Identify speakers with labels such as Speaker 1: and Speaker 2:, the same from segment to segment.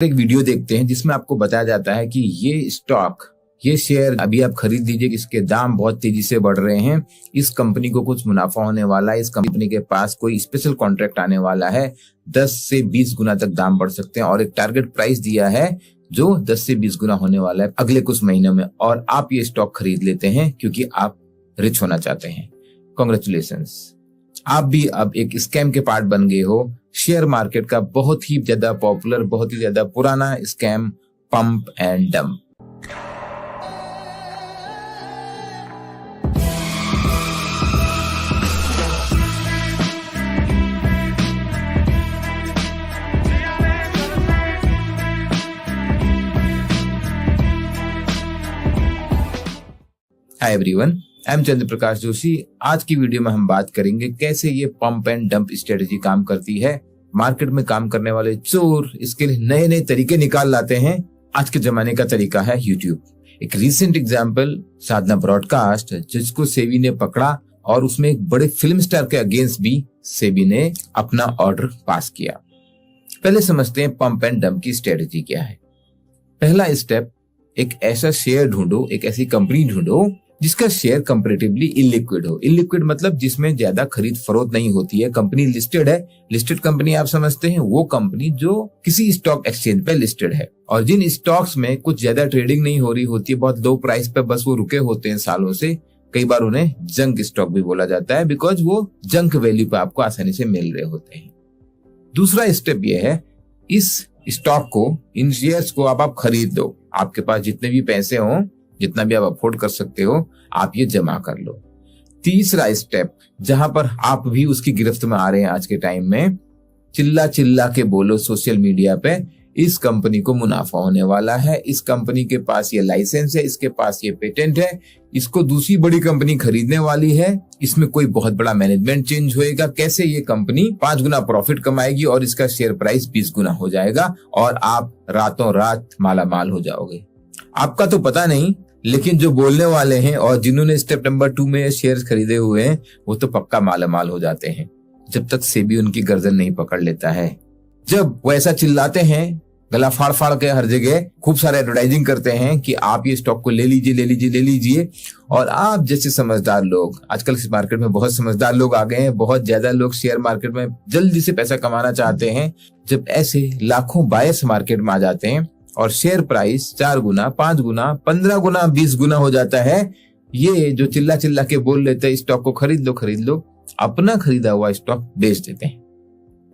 Speaker 1: एक वीडियो देखते हैं जिसमें आपको बताया जाता है कि ये स्टॉक, ये शेयर अभी आप खरीद लीजिए, इसके दाम बहुत तेजी से बढ़ रहे हैं, इस कंपनी को कुछ मुनाफा होने वाला है, इस कंपनी के पास कोई स्पेशल कॉन्ट्रैक्ट आने वाला है, 10 से 20 गुना तक दाम बढ़ सकते हैं और एक टारगेट प्राइस दिया है जो 10 से 20 गुना होने वाला है अगले कुछ महीनों में, और आप ये स्टॉक खरीद लेते हैं क्योंकि आप रिच होना चाहते हैं। कांग्रेचुलेशंस, आप भी अब एक स्कैम के पार्ट बन गए हो। शेयर मार्केट का बहुत ही ज्यादा पॉपुलर, बहुत ही ज्यादा पुराना scam, pump and dump. Hi everyone, I am Chandra Prakash Joshi. आज की वीडियो में हम बात करेंगे कैसे ये पंप एंड डंप स्ट्रेटेजी काम करती है। मार्केट में काम करने वाले चोर इसके लिए नए नए तरीके निकाल लाते हैं। आज के जमाने का तरीका है यूट्यूब। एक रिसेंट एग्जांपल, साधना ब्रॉडकास्ट, जिसको सेबी ने पकड़ा और उसमें एक बड़े फिल्म स्टार के अगेंस्ट भी सेबी ने अपना ऑर्डर पास किया। पहले समझते हैं पंप एंड डंप की स्ट्रेटेजी क्या है। पहला स्टेप, एक ऐसा शेयर ढूंढो, एक ऐसी कंपनी ढूंढो जिसका शेयर कंपैरेटिवली इलिक्विड हो। इलिक्विड मतलब जिसमें ज्यादा खरीद फरोख्त नहीं होती है। कंपनी लिस्टेड है, लिस्टेड कंपनी आप समझते हैं वो कंपनी जो किसी स्टॉक एक्सचेंज पे लिस्टेड है, और जिन स्टॉक्स में कुछ ज्यादा ट्रेडिंग नहीं हो रही होती है, बहुत लो प्राइस पे बस वो रुके होते हैं सालों से। कई बार उन्हें जंक स्टॉक भी बोला जाता है, बिकॉज वो जंक वैल्यू पे आपको आसानी से मिल रहे होते हैं। दूसरा स्टेप ये है, इस स्टॉक को, इन शेयर्स को आप खरीद दो। आपके पास जितने भी पैसे हों, जितना भी आप अफोर्ड कर सकते हो, आप ये जमा कर लो। तीसरा स्टेप, जहां पर आप भी उसकी गिरफ्त में आ रहे हैं आज के टाइम में, चिल्ला चिल्ला के बोलो सोशल मीडिया पे, इस कंपनी को मुनाफा होने वाला है, इस कंपनी के पास ये लाइसेंस है, इसके पास ये पेटेंट है, इसको दूसरी बड़ी कंपनी खरीदने वाली है, इसमें कोई बहुत बड़ा मैनेजमेंट चेंज होएगा, कैसे ये कंपनी 5 गुना प्रॉफिट कमाएगी और इसका शेयर प्राइस 20 गुना हो जाएगा और आप रातों रात माला माल हो जाओगे। आपका तो पता नहीं, लेकिन जो बोलने वाले हैं और जिन्होंने स्टेप नंबर 2 में शेयर खरीदे हुए हैं, वो तो पक्का मालामाल हो जाते हैं, जब तक सेबी उनकी गर्दन नहीं पकड़ लेता है। जब वो ऐसा चिल्लाते हैं, गला फाड़ फाड़ के हर जगह खूब सारे एडवर्टाइजिंग करते हैं कि आप ये स्टॉक को ले लीजिए, ले लीजिए, ले लीजिए, और आप जैसे समझदार लोग, आजकल इस मार्केट में बहुत समझदार लोग आ गए हैं, बहुत ज्यादा लोग शेयर मार्केट में जल्दी से पैसा कमाना चाहते हैं। जब ऐसे लाखों बायर्स मार्केट में आ जाते हैं और शेयर प्राइस 4 गुना, 5 गुना, 15 गुना, 20 गुना हो जाता है, ये जो चिल्ला चिल्ला के बोल लेते हैं स्टॉक को खरीद लो, खरीद लो, अपना खरीदा हुआ स्टॉक बेच देते हैं,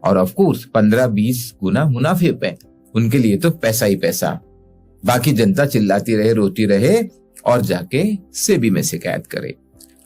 Speaker 1: और ऑफ कोर्स 15-20 गुना मुनाफे पे। उनके लिए तो पैसा ही पैसा। बाकी जनता चिल्लाती रहे, रोती रहे और जाके सेबी में शिकायत करे।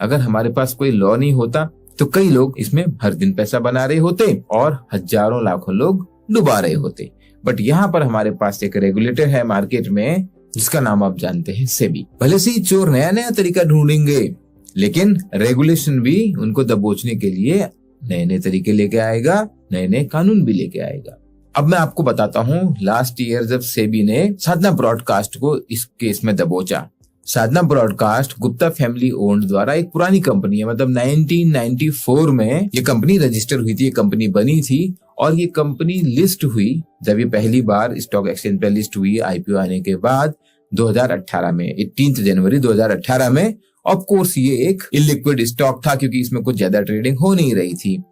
Speaker 1: अगर हमारे पास कोई लॉ नहीं होता तो कई लोग इसमें हर दिन पैसा बना रहे होते और हजारों लाखों लोग डुबा रहे होते। बट यहाँ पर हमारे पास एक रेगुलेटर है मार्केट में, जिसका नाम आप जानते हैं सेबी। भले से चोर नया नया तरीका ढूंढेंगे, लेकिन रेगुलेशन भी उनको दबोचने के लिए नए नए तरीके लेके आएगा, नए नए कानून भी लेके आएगा। अब मैं आपको बताता हूँ, लास्ट ईयर जब सेबी ने साधना ब्रॉडकास्ट को इस केस में दबोचा। साधना ब्रॉडकास्ट गुप्ता फैमिली ओन्ड द्वारा एक पुरानी कंपनी है, मतलब 1994 में ये कंपनी रजिस्टर हुई थी, ये कंपनी बनी थी, और ये कंपनी लिस्ट हुई जब ये पहली बार स्टॉक एक्सचेंज पे लिस्ट हुई आईपीओ आने के बाद 2018 में, 18 जनवरी 2018 में। ऑफ कोर्स ये एक इलिक्विड स्टॉक था क्योंकि इसमें कुछ ज्यादा ट्रेडिंग हो नहीं रही थी।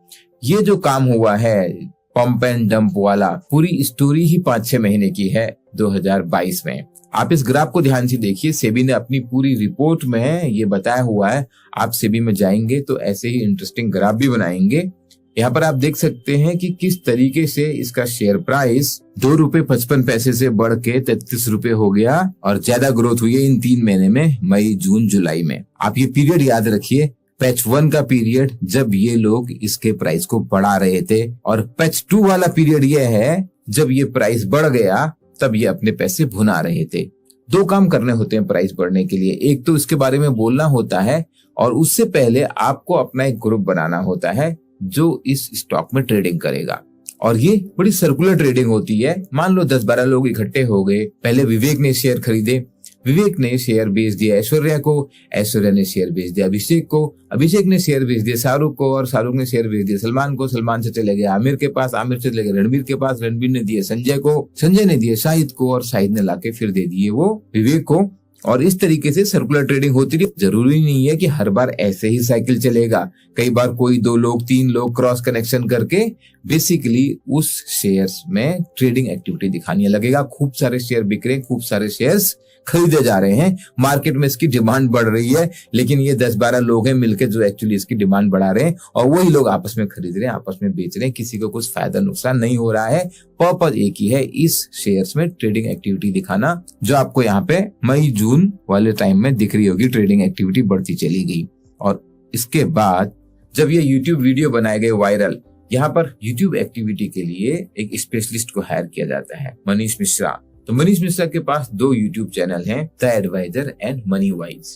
Speaker 1: ये जो काम हुआ है पंप एंड डंप वाला, पूरी स्टोरी ही 5-6 महीने की है 2022 में। आप इस ग्राफ को ध्यान से देखिए, सेबी ने अपनी पूरी रिपोर्ट में ये बताया हुआ है। आप सेबी में जाएंगे तो ऐसे ही इंटरेस्टिंग ग्राफ भी बनाएंगे। यहाँ पर आप देख सकते हैं कि किस तरीके से इसका शेयर प्राइस ₹2.55 से बढ़ के 33 रुपए हो गया, और ज्यादा ग्रोथ हुई है इन 3 महीने में, मई, जून, जुलाई में। आप ये पीरियड याद रखिए, पैच 1 का पीरियड जब ये लोग इसके प्राइस को बढ़ा रहे थे, और पैच 2 वाला पीरियड ये है जब ये प्राइस बढ़ गया, तब ये अपने पैसे भुना रहे थे। 2 काम करने होते हैं प्राइस बढ़ने के लिए, एक तो इसके बारे में बोलना होता है, और उससे पहले आपको अपना एक ग्रुप बनाना होता है जो इस स्टॉक में ट्रेडिंग करेगा। और ये बड़ी सर्कुलर ट्रेडिंग होती है। मान लो 10-12 लोग इकट्ठे हो गए, पहले विवेक ने शेयर खरीदे, विवेक ने शेयर बेच दिया ऐश्वर्या को, ऐश्वर्या ने शेयर बेच दिया अभिषेक को, अभिषेक ने शेयर बेच दिया शाहरुख को, और शाहरुख ने शेयर बेच दिया सलमान को, सलमान से चले गए आमिर के पास, आमिर से चले गए रणबीर के पास, रणबीर ने दिए संजय को, संजय ने दिए शाहिद को, और शाहिद ने लाके फिर दे दिए वो विवेक को। और इस तरीके से सर्कुलर ट्रेडिंग होती रही। जरूरी नहीं है कि हर बार ऐसे ही साइकिल चलेगा, कई बार कोई 2 लोग 3 लोग क्रॉस कनेक्शन करके बेसिकली उस शेयर्स में ट्रेडिंग एक्टिविटी दिखाने लगेगा। खूब सारे शेयर बिक रहे हैं, खूब सारे शेयर्स खरीदे जा रहे हैं, मार्केट में इसकी डिमांड बढ़ रही है, लेकिन ये 10-12 लोग हैं मिलकर जो एक्चुअली इसकी डिमांड बढ़ा रहे हैं, और वही लोग आपस में खरीद रहे हैं, आपस में बेच रहे हैं, किसी को कुछ फायदा नुकसान नहीं हो रहा है। पर्पज एक ही है, इस शेयर्स में ट्रेडिंग एक्टिविटी दिखाना, जो आपको यहाँ पे मई जून वाले टाइम में दिख रही होगी। ट्रेडिंग एक्टिविटी बढ़ती चली गई, और इसके बाद जब ये यूट्यूब वीडियो बनाए गए वायरल, यहाँ पर यूट्यूब एक्टिविटी के लिए एक स्पेशलिस्ट को हायर किया जाता है, मनीष मिश्रा। तो मनीष मिश्रा के पास 2 यूट्यूब चैनल हैं, the Advisor and Money Wise.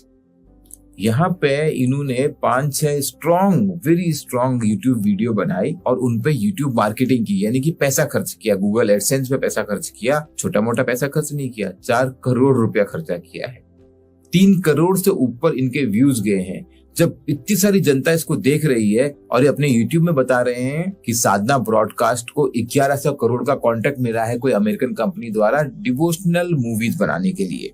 Speaker 1: यहाँ पे इन्होंने 5-6 वेरी स्ट्रॉन्ग यूट्यूब वीडियो बनाई और उनपे यूट्यूब मार्केटिंग की, यानी कि पैसा खर्च किया, गूगल एडसेंस पे पैसा खर्च किया, छोटा मोटा पैसा खर्च नहीं किया, 4 करोड़ रुपया खर्चा किया है। 3 करोड़ से ऊपर इनके व्यूज गए हैं। जब इतनी सारी जनता इसको देख रही है और ये अपने YouTube में बता रहे हैं कि साधना ब्रॉडकास्ट को 1100 करोड़ का कॉन्ट्रैक्ट मिला है कोई अमेरिकन कंपनी द्वारा डिवोशनल मूवीज बनाने के लिए।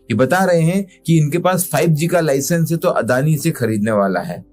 Speaker 1: ये बता रहे हैं कि इनके पास 5G का लाइसेंस है तो अदानी से खरीदने वाला है।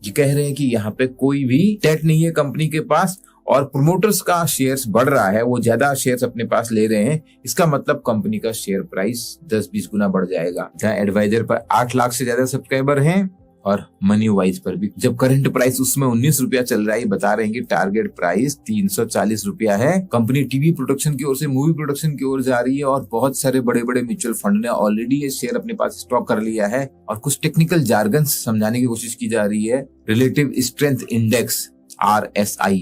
Speaker 1: ये कह रहे हैं कि यहाँ पे कोई भी डेट नहीं है कंपनी के पास, और प्रोमोटर्स का शेयर्स बढ़ रहा है, वो ज्यादा शेयर्स अपने पास ले रहे हैं। इसका मतलब कंपनी का शेयर प्राइस 10-20 गुना बढ़ जाएगा। द एडवाइजर पर 8 लाख से ज्यादा सब्सक्राइबर हैं, और मनी वाइज पर भी जब करंट प्राइस उसमें 19 रुपया चल रहा है, बता रहे हैं कि टारगेट प्राइस 340 रुपया है। कंपनी टीवी प्रोडक्शन की ओर से मूवी प्रोडक्शन की ओर जा रही है, और बहुत सारे बड़े बड़े म्यूचुअल फंड ने ऑलरेडी ये शेयर अपने पास स्टॉक कर लिया है। और कुछ टेक्निकल जार्गन समझाने की कोशिश की जा रही है। Relative strength index RSI,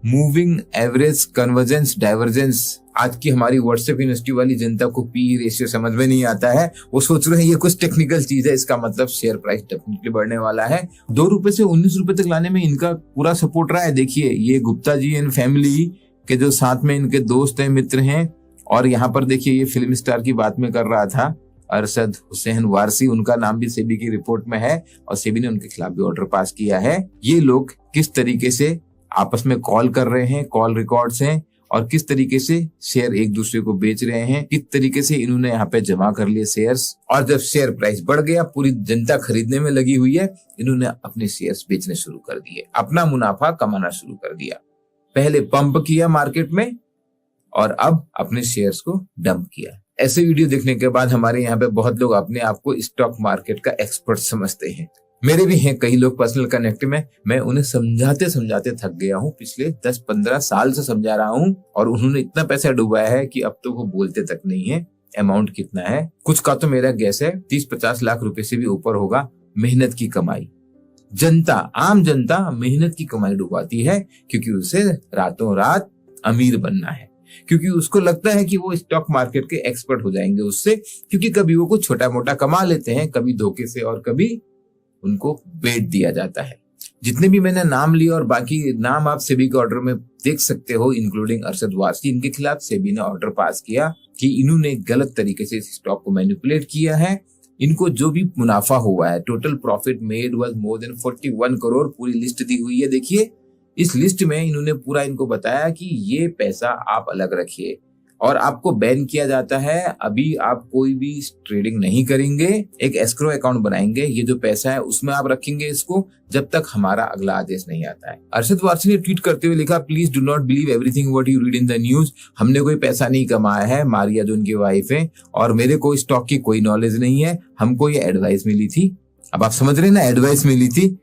Speaker 1: moving average convergence divergence. आज की हमारी व्हाट्सएप यूनिवर्सिटी वाली जनता को पी रेशियो समझ में नहीं आता है, वो सोच रहे हैं ये कुछ टेक्निकल चीज है, इसका मतलब शेयर प्राइस डेफिनेटली बढ़ने वाला है। 2 रुपए से 19 रुपए तक लाने में इनका पूरा सपोर्ट रहा है। देखिए ये गुप्ता जी एंड फैमिली के जो साथ में इनके दोस्त हैं, मित्र हैं, और यहाँ पर देखिए ये फिल्म स्टार की बात में कर रहा था, अरशद हुसैन वारसी, उनका नाम भी सेबी की रिपोर्ट में है, और सेबी ने उनके खिलाफ भी ऑर्डर पास किया है। ये लोग किस तरीके से आपस में कॉल कर रहे हैं, कॉल रिकॉर्ड्स हैं, और किस तरीके से शेयर एक दूसरे को बेच रहे हैं, किस तरीके से इन्होंने यहाँ पे जमा कर लिए शेयर्स, और जब शेयर प्राइस बढ़ गया, पूरी जनता खरीदने में लगी हुई है, इन्होंने अपने शेयर्स बेचने शुरू कर दिए, अपना मुनाफा कमाना शुरू कर दिया। पहले पंप किया मार्केट में, और अब अपने शेयर्स को डंप किया। ऐसे वीडियो देखने के बाद हमारे यहाँ पे बहुत लोग अपने आप को स्टॉक मार्केट का एक्सपर्ट समझते हैं। मेरे भी हैं कई लोग पर्सनल कनेक्ट में, मैं उन्हें समझाते समझाते थक गया हूँ। पिछले 10-15 साल से समझा रहा हूँ, और उन्होंने इतना पैसा डुबाया है कि अब तो वो बोलते तक नहीं है अमाउंट कितना है। कुछ का तो मेरा गैस है 30-50 लाख रुपए से भी ऊपर होगा। मेहनत की कमाई, जनता, आम जनता मेहनत की कमाई डुबाती है, क्योंकि उसे रातों रात अमीर बनना है, क्योंकि उसको लगता है कि वो स्टॉक मार्केट के एक्सपर्ट हो जाएंगे उससे, क्योंकि कभी वो कुछ छोटा मोटा कमा लेते हैं, कभी धोखे से और कभी उनको बेच दिया जाता है। जितने भी मैंने नाम लिए और बाकी नाम आप सेबी के ऑर्डर में देख सकते हो, इंक्लूडिंग अरशद वारसी, इनके खिलाफ सेबी ने ऑर्डर पास किया कि इन्होंने गलत तरीके से इस स्टॉक को मैनिपुलेट किया है। इनको जो भी मुनाफा हुआ है, total profit made was more than 41 crore, पूरी लिस्ट दी हुई है। देखिए इस लिस्ट में इन्होंने पूरा इनको बताया कि ये पैसा आप अलग रखिए, और आपको बैन किया जाता है। अभी आप कोई भी ट्रेडिंग नहीं करेंगे, एक एस्क्रो अकाउंट बनाएंगे, ये जो पैसा है उसमें आप रखेंगे इसको, जब तक हमारा अगला आदेश नहीं आता है। अरशद वारसी ने ट्वीट करते हुए लिखा, please do not believe everything what you read in the news. हमने कोई पैसा नहीं कमाया है, मारिया जो उनकी वाइफ है, और मेरे को स्टॉक की कोई नॉलेज नहीं है, हमको ये एडवाइस मिली थी। अब आप समझ रहे हैं ना, एडवाइस मिली थी।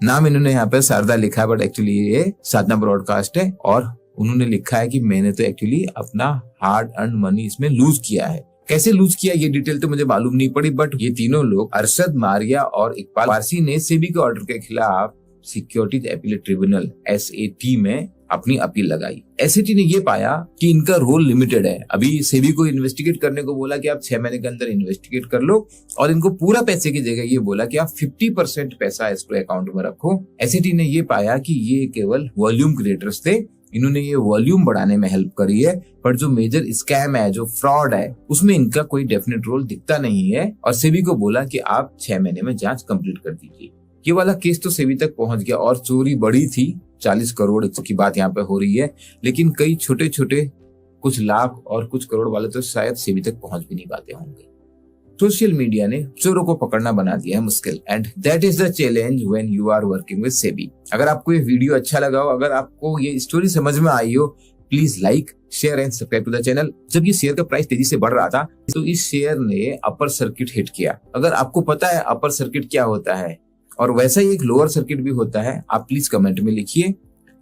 Speaker 1: नाम इन्होंने यहाँ पे शारदा लिखा है, बट एक्चुअली ये साधना ब्रॉडकास्ट है, और उन्होंने लिखा है कि मैंने तो एक्चुअली अपना हार्ड अर्न मनी इसमें लूज किया है। कैसे लूज किया ये डिटेल तो मुझे मालूम नहीं पड़ी, बट ये तीनों लोग, अरशद, मारिया और इकबाल वारसी, ने सेबी के ऑर्डर के खिलाफ सिक्योरिटीज अपीलेट ट्रिब्यूनल SAT में अपनी अपील लगाई। SAT ने ये पाया कि इनका रोल लिमिटेड है। अभी सेबी को इन्वेस्टिगेट करने को बोला कि आप 6 महीने के अंदर इन्वेस्टिगेट कर लो, और इनको पूरा पैसे की जगह ये बोला कि आप 50% पैसा एस्क्रो अकाउंट में रखो। SAT ने ये पाया कि ये केवल वॉल्यूम क्रिएटर्स थे, इन्होंने ये वॉल्यूम बढ़ाने में हेल्प करी है, पर जो मेजर स्कैम है, जो फ्रॉड है, उसमें इनका कोई डेफिनेट रोल दिखता नहीं है। और सेबी को बोला कि आप 6 महीने में जांच कंप्लीट कर दीजिए। ये वाला केस तो सेबी तक पहुंच गया और चोरी बड़ी थी, 40 करोड़ की बात यहाँ पे हो रही है, लेकिन कई छोटे छोटे कुछ लाख और कुछ करोड़ वाले तो शायद सेबी तक पहुंच भी नहीं पाते होंगे। सोशल मीडिया ने चोरों को पकड़ना बना दिया है मुश्किल, and that is the challenge when you are working with SEBI. अगर आपको ये वीडियो अच्छा लगा हो, अगर आपको ये स्टोरी समझ में आई हो, please like, share and subscribe to the channel. जब ये शेयर का प्राइस तेजी से बढ़ रहा था तो इस शेयर ने अपर सर्किट हिट किया। अगर आपको पता है अपर सर्किट क्या होता है और वैसा ही एक लोअर सर्किट भी होता है, आप प्लीज कमेंट में लिखिए।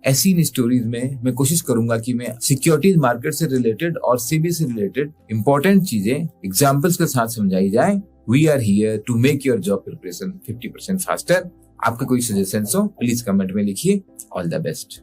Speaker 1: ऐसी इन स्टोरीज में मैं कोशिश करूंगा कि मैं सिक्योरिटीज मार्केट से रिलेटेड और सेबी से रिलेटेड इंपॉर्टेंट चीजें एग्जांपल्स के साथ समझाई जाए। We are here to make your job preparation 50% faster. आपका कोई सजेशन हो प्लीज कमेंट में लिखिए। All the best.